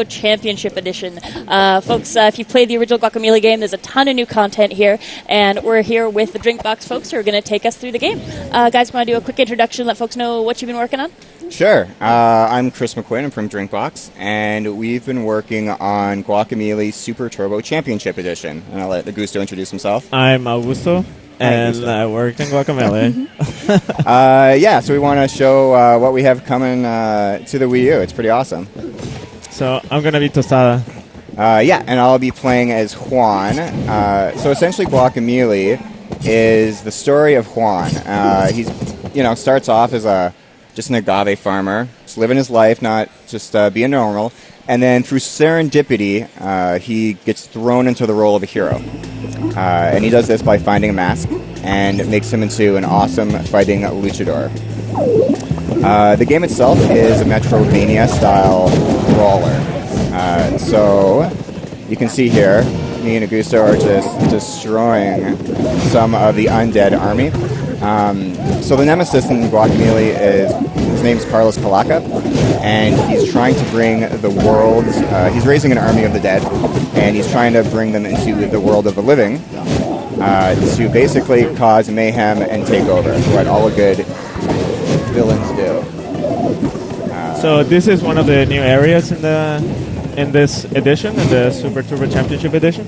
Championship Edition. Folks, if you've played the original Guacamelee game, there's a ton of new content here, and we're here with the Drinkbox folks who are going to take us through the game. Guys, want to do a quick introduction, let folks know what you've been working on? Sure. I'm Chris McQuinn. I'm from Drinkbox, and we've been working on Guacamelee Super Turbo Championship Edition. And I'll let Augusto introduce himself. I'm Augusto, and I worked in Guacamelee. So we want to show what we have coming to the Wii U. It's pretty awesome. So I'm going to be Tostada. And I'll be playing as Juan. So essentially Guacamelee is the story of Juan. He's, starts off as just an agave farmer, just living his life, not just being normal. And then through serendipity, he gets thrown into the role of a hero. And he does this by finding a mask, and it makes him into an awesome fighting luchador. The game itself is a Metroidvania-style brawler. So you can see here, me and Augusto are just destroying some of the undead army. So the nemesis in Guacamelee his name's Carlos Calaca, and he's trying to bring the world, he's raising an army of the dead, and he's trying to bring them into the world of the living to basically cause mayhem and take over, what all good villains do. So this is one of the new areas in this edition, in the Super Turbo Championship Edition,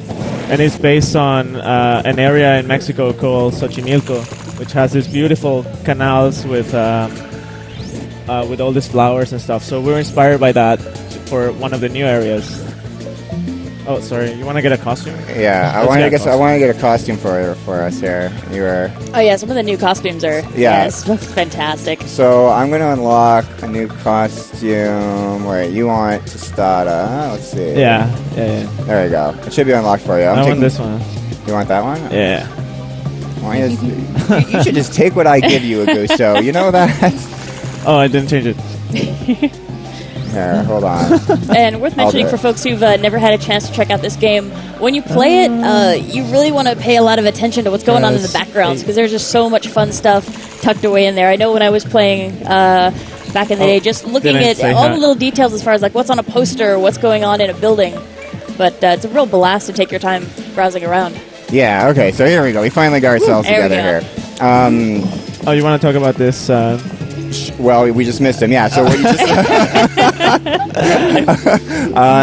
and it's based on an area in Mexico called Xochimilco, which has these beautiful canals with all these flowers and stuff. So we're inspired by that for one of the new areas. Oh, sorry. You want to get a costume? Yeah, I want to get a costume for us here. Oh yeah, some of the new costumes are fantastic. So I'm going to unlock a new costume. Wait, you want Tostada? Let's see. Yeah. There you go. It should be unlocked for you. I want this one. You want that one? Yeah. You should just take what I give you, Augusto. You know that? Oh, I didn't change it. Here, hold on. And worth mentioning for folks who've never had a chance to check out this game, when you play it, you really want to pay a lot of attention to what's going on in the backgrounds, because there's just so much fun stuff tucked away in there. I know when I was playing back in the day, just looking at all the little details as far as like what's on a poster, what's going on in a building. But it's a real blast to take your time browsing around. Yeah, okay, so here we go. We finally got ourselves together here. You want to talk about this? Well, we just missed him. Yeah. So what you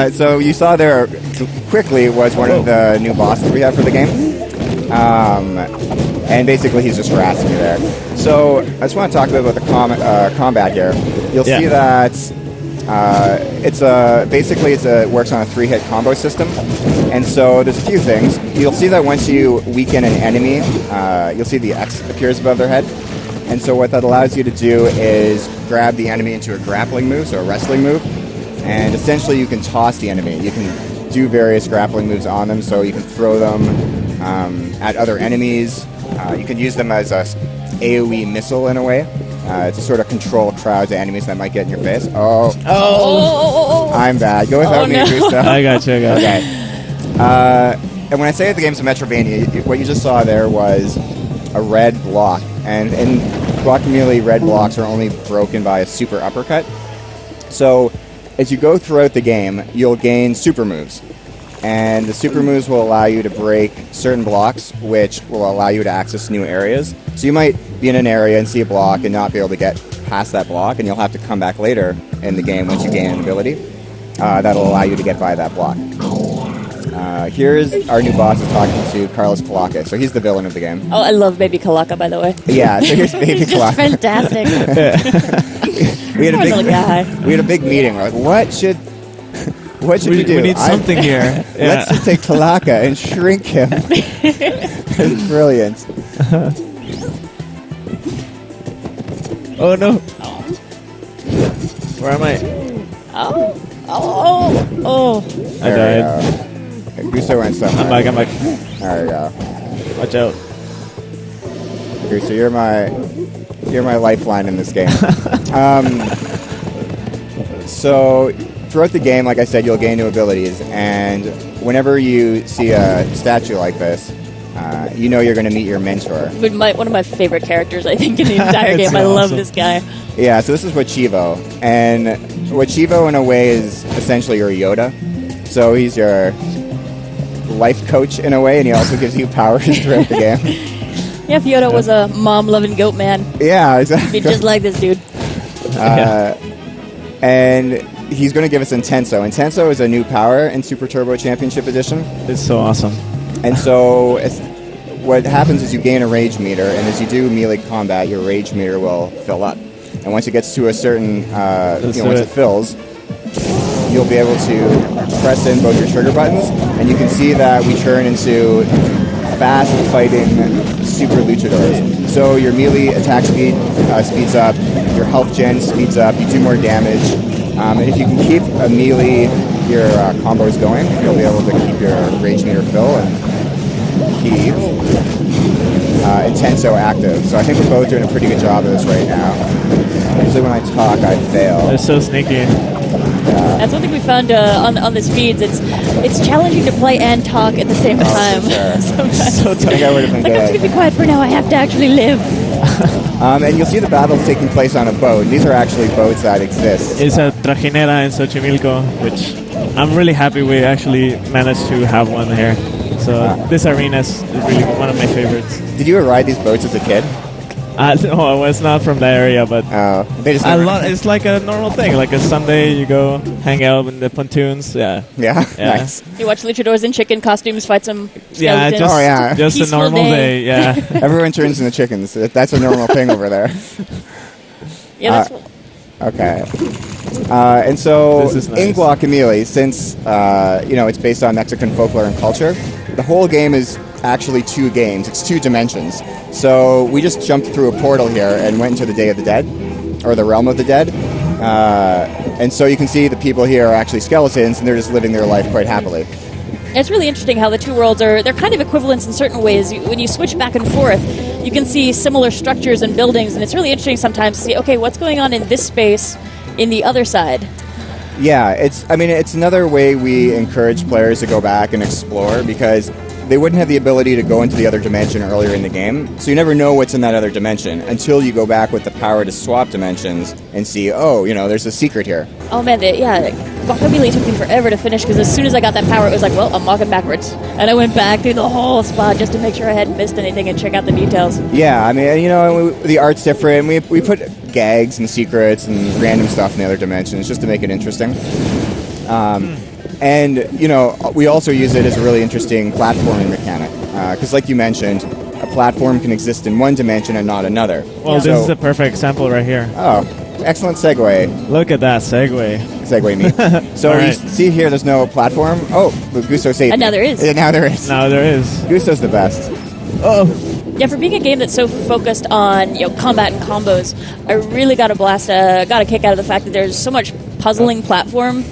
just so you saw there quickly was one of the new bosses we have for the game, and basically he's just harassing you there. So I just want to talk a bit about the combat here. You'll see that it works on a 3-hit combo system, and so there's a few things. You'll see that once you weaken an enemy, you'll see the X appears above their head. And so what that allows you to do is grab the enemy into a grappling move, so a wrestling move, and essentially you can toss the enemy. You can do various grappling moves on them, so you can throw them at other enemies. You can use them as a AoE missile in a way to sort of control crowds of enemies that might get in your face. Oh. I'm bad. Go without me, Augusto. I got you. Okay. And when I say that the game's a Metroidvania, what you just saw there was a red block. And in Guacamelee, red blocks are only broken by a super uppercut. So as you go throughout the game, you'll gain super moves. And the super moves will allow you to break certain blocks, which will allow you to access new areas. So you might be in an area and see a block and not be able to get past that block, and you'll have to come back later in the game once you gain an ability. That'll allow you to get by that block. Here's our new boss talking to Carlos Calaca. So he's the villain of the game. Oh, I love Baby Calaca, by the way. Yeah, so here's Baby Calaca. Fantastic. we had a big meeting. We're like, what should we do? We need something here. Let's just take Calaca and shrink him. It's brilliant. Oh no! Where am I? Oh! I died. Augusto went somewhere. I'm back. There we go. Watch out. Augusto, you're my lifeline in this game. So throughout the game, like I said, you'll gain new abilities, and whenever you see a statue like this, you know you're going to meet your mentor. But one of my favorite characters, I think, in the entire game. I love this guy. Yeah, so this is Wachivo. And Wachivo, in a way, is essentially your Yoda. So he's your life coach, in a way, and he also gives you powers throughout the game. Yeah, if Yoda was a mom-loving goat man. Yeah, exactly. He'd be just like this dude. And he's going to give us Intenso. Intenso is a new power in Super Turbo Championship Edition. It's so awesome. And so what happens is you gain a rage meter, and as you do melee combat, your rage meter will fill up. And once it gets to a certain, once it fills, you'll be able to press in both your trigger buttons, and you can see that we turn into fast fighting super luchadors. So your melee attack speed speeds up, your health gen speeds up, you do more damage, and if you can keep a melee your combos going, you'll be able to keep your rage meter fill and keep Intenso active. So I think we're both doing a pretty good job of this right now. Usually when I talk, I fail. They're so sneaky. That's one thing we found on the speeds. It's challenging to play and talk at the same time. Sure. Sometimes. So I think I would have been I'm just good. going to be quiet for now. I have to actually live. And you'll see the battles taking place on a boat. These are actually boats that exist. It's a trajinera in Xochimilco, which I'm really happy we actually managed to have one here. So this arena is really one of my favorites. Did you ever ride these boats as a kid? No, I was not from the area, but They just it's like a normal thing. Like a Sunday, you go hang out in the pontoons. Yeah. Yeah, nice. You watch luchadors in chicken costumes fight some skeletons. Just a Peaceful normal day. day. Yeah. Everyone turns into chickens. That's a normal thing over there. Yeah, that's Okay. And so This is nice. in Guacamelee, since it's based on Mexican folklore and culture, the whole game is actually two games. It's two dimensions. So we just jumped through a portal here and went into the Day of the Dead, or the Realm of the Dead. And so you can see the people here are actually skeletons, and they're just living their life quite happily. It's really interesting how the two worlds they're kind of equivalents in certain ways. When you switch back and forth, you can see similar structures and buildings, and it's really interesting sometimes to see, okay, what's going on in this space in the other side? Yeah, it's another way we encourage players to go back and explore, because they wouldn't have the ability to go into the other dimension earlier in the game, so you never know what's in that other dimension until you go back with the power to swap dimensions and see, there's a secret here. Oh man, Guacamelee took me forever to finish, because as soon as I got that power, it was like, well, I'm walking backwards. And I went back through the whole spot just to make sure I hadn't missed anything and check out the details. Yeah, the art's different. We put gags and secrets and random stuff in the other dimensions just to make it interesting. And, we also use it as a really interesting platforming mechanic. Because like you mentioned, a platform can exist in one dimension and not another. Well, this is a perfect example right here. Oh, excellent segue. Look at that segue. Segue me. So Right. you see here, there's no platform. Oh, but Gusto saved And me. now there is. Yeah, now there is. Now there is. Gusto's the best. Oh, Yeah, for being a game that's so focused on combat and combos, I really got a kick out of the fact that there's so much puzzling platform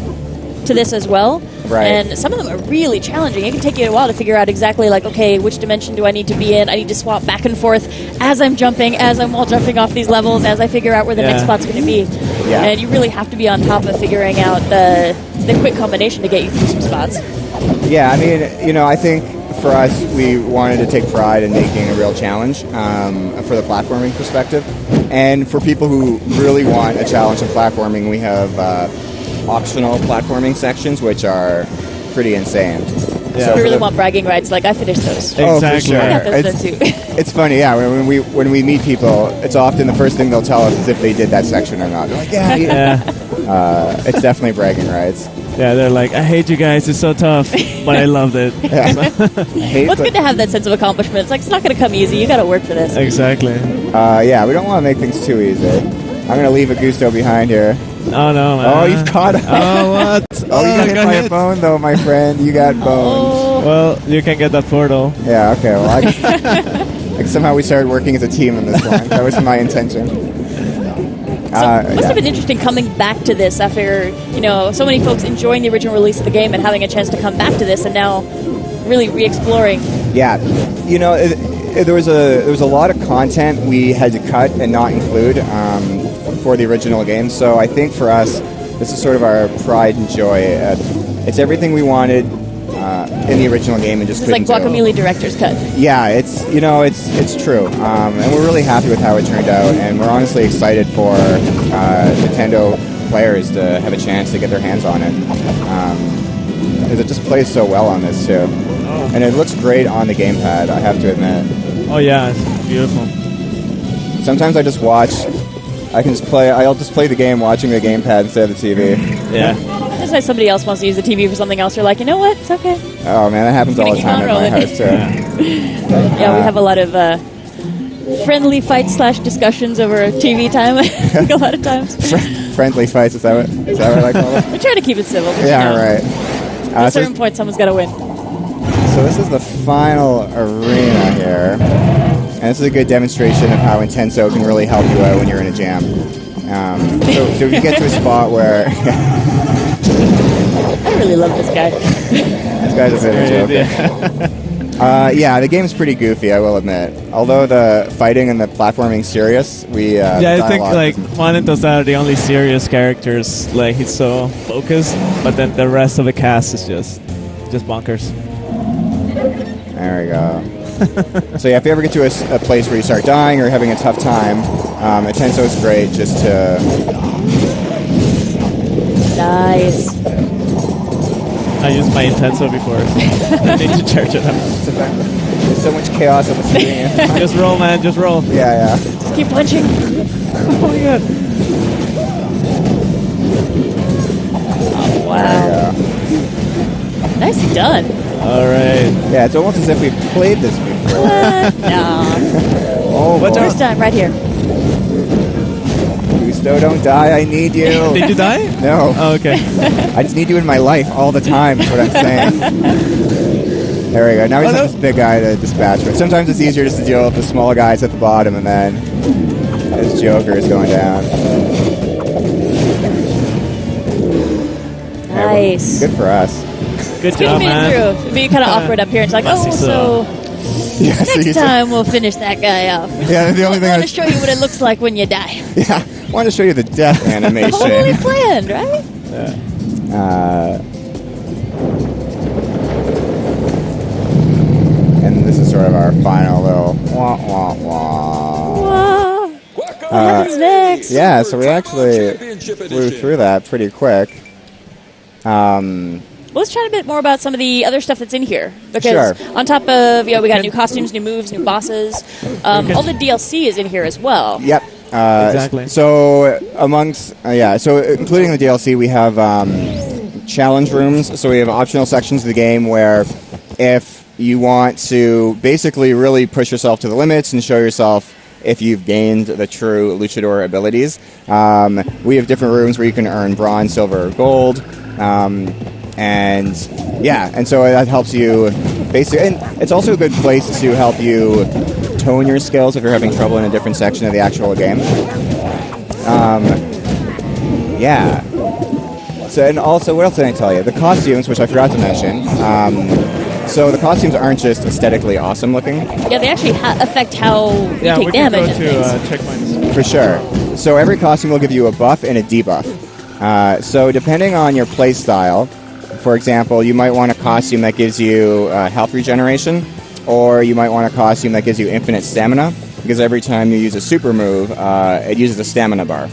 to this as well. Right. And some of them are really challenging. It can take you a while to figure out exactly, like, okay, which dimension do I need to be in? I need to swap back and forth as I'm jumping, as I'm while jumping off these levels, as I figure out where the next spot's going to be. Yeah. And you really have to be on top of figuring out the quick combination to get you through some spots. Yeah, I think for us, we wanted to take pride in making a real challenge for the platforming perspective. And for people who really want a challenge in platforming, we have optional platforming sections, which are pretty insane. Yeah. So If you really for want bragging rights, like, I finished those. Oh, for Exactly. sure. I got those It's, done too. it's funny, yeah. When we meet people, it's often the first thing they'll tell us is if they did that section or not. They're like, yeah. Yeah. It's definitely bragging rights. Yeah, they're like, I hate you guys, it's so tough, but I loved it. Yeah. I hate Well, it's the- good to have that sense of accomplishment. It's like, it's not going to come easy. You got to work for this. Exactly. yeah, we don't want to make things too easy. I'm going to leave a Gusto behind here. Oh no, man. Oh, you've caught him. Oh, what? Oh, you got hit I by a bone, though, my friend. You got bones. Oh, Well, you can get that portal. Yeah, okay. Well, like somehow we started working as a team in this one. That was my intention. so it must have been interesting coming back to this after, so many folks enjoying the original release of the game and having a chance to come back to this and now really re-exploring. Yeah, there was a lot of content we had to cut and not include for the original game. So I think for us, this is sort of our pride and joy. It's everything we wanted in the original game and just It's like couldn't do. Guacamelee director's cut. Yeah, it's true, and we're really happy with how it turned out, and we're honestly excited for Nintendo players to have a chance to get their hands on it, because it just plays so well on this too, and it looks great on the gamepad. I have to admit. Oh yeah, it's beautiful. Sometimes I just watch. I'll just play the game watching the gamepad instead of the TV. Yeah. Just like somebody else wants to use the TV for something else, you're like, you know what? It's okay. Oh man, that happens all the keep on time at my rolling. house too. Yeah, we have a lot of friendly fights / discussions over TV time. I think a lot of times. Friendly fights, is that what I call it? We try to keep it civil. But Yeah, you know, right. At a certain point, someone's got to win. So this is the final arena here, and this is a good demonstration of how Intenso can really help you out when you're in a jam. So if you get to a spot where I really love this guy. this guy's a bit of a joke. Yeah, the game's pretty goofy, I will admit. Although the fighting and the platforming serious, I think like Juan and Tostada are the only serious characters. Like he's so focused, but then the rest of the cast is just bonkers. There we go. So yeah, if you ever get to a place where you start dying or having a tough time, Intenso is great just to... Nice. I used my Intenso before, so I need to charge it up. There's so much chaos on the screen. Just roll, man, just roll. Yeah. Just keep punching. Oh my god. Oh, wow. Nicely done. Alright. Yeah, it's almost as if we've played this before. No. Oh, Watch boy. out. First time, right here. Gusto, don't die, I need you. Did you die? No. Oh, okay. I just need you in my life all the time, is what I'm saying. There we go. Now we just have this big guy to dispatch with. Sometimes it's easier just to deal with the small guys at the bottom, and then this Joker is going down. Nice. Good for us. Good Good job, made it man. through. It'd be kind of awkward up here. It's like, oh, so Yeah, so next you time we'll finish that guy off. Yeah, the only I thing want to show you what it looks like when you die. Yeah, I wanted to show you the death animation. Totally planned, right? And this is sort of our final little wah wah wah. Whoa. What happens next? Yeah, so we actually flew through that pretty quick. Well, let's chat a bit more about some of the other stuff that's in here. Because Sure. on top of, we got new costumes, new moves, new bosses. All the DLC is in here as well. Yep. Exactly. So amongst so including the DLC, we have challenge rooms. So we have optional sections of the game where if you want to basically really push yourself to the limits and show yourself if you've gained the true luchador abilities, we have different rooms where you can earn bronze, silver, or gold. And so that helps you basically, and it's also a good place to help you tone your skills if you're having trouble in a different section of the actual game. So, and also, what else did I tell you? The costumes, which I forgot to mention. So the costumes aren't just aesthetically awesome looking. Yeah, they actually affect how you take we can damage go and to things. checkpoints. For sure. So every costume will give you a buff and a debuff. So depending on your play style, for example, you might want a costume that gives you health regeneration, or you might want a costume that gives you infinite stamina, because every time you use a super move, it uses a stamina bar.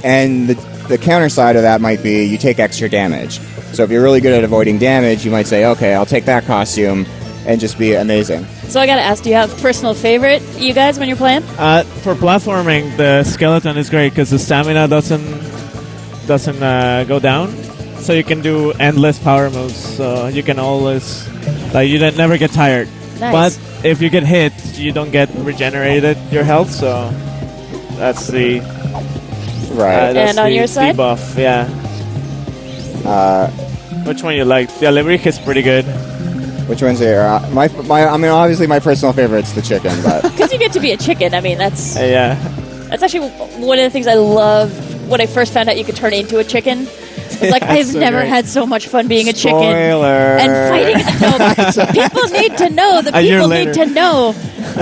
And the counter side of that might be you take extra damage. So if you're really good at avoiding damage, you might say, okay, I'll take that costume and just be amazing. So I gotta ask, do you have a personal favorite, you guys, when you're playing? For platforming, the skeleton is great because the stamina doesn't go down, so you can do endless power moves. So you can always, you never get tired. Nice. But if you get hit, you don't get regenerated your health. So that's the Right. And on your side? debuff. Yeah. Which one you like? The Alebrije is pretty good. Which one's here? Obviously my personal favorite's the chicken, but Because you get to be a chicken. I mean, that's Yeah. actually one of the things I love when I first found out you could turn into a chicken. It's like, I've so never great. had so much fun being a chicken. Spoiler. And fighting. No, people need to know. The A year people later. need to know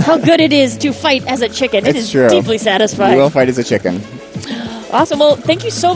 how good it is to fight as a chicken. It It's is true. deeply You satisfying. will fight as a chicken. Awesome. Well, thank you so much.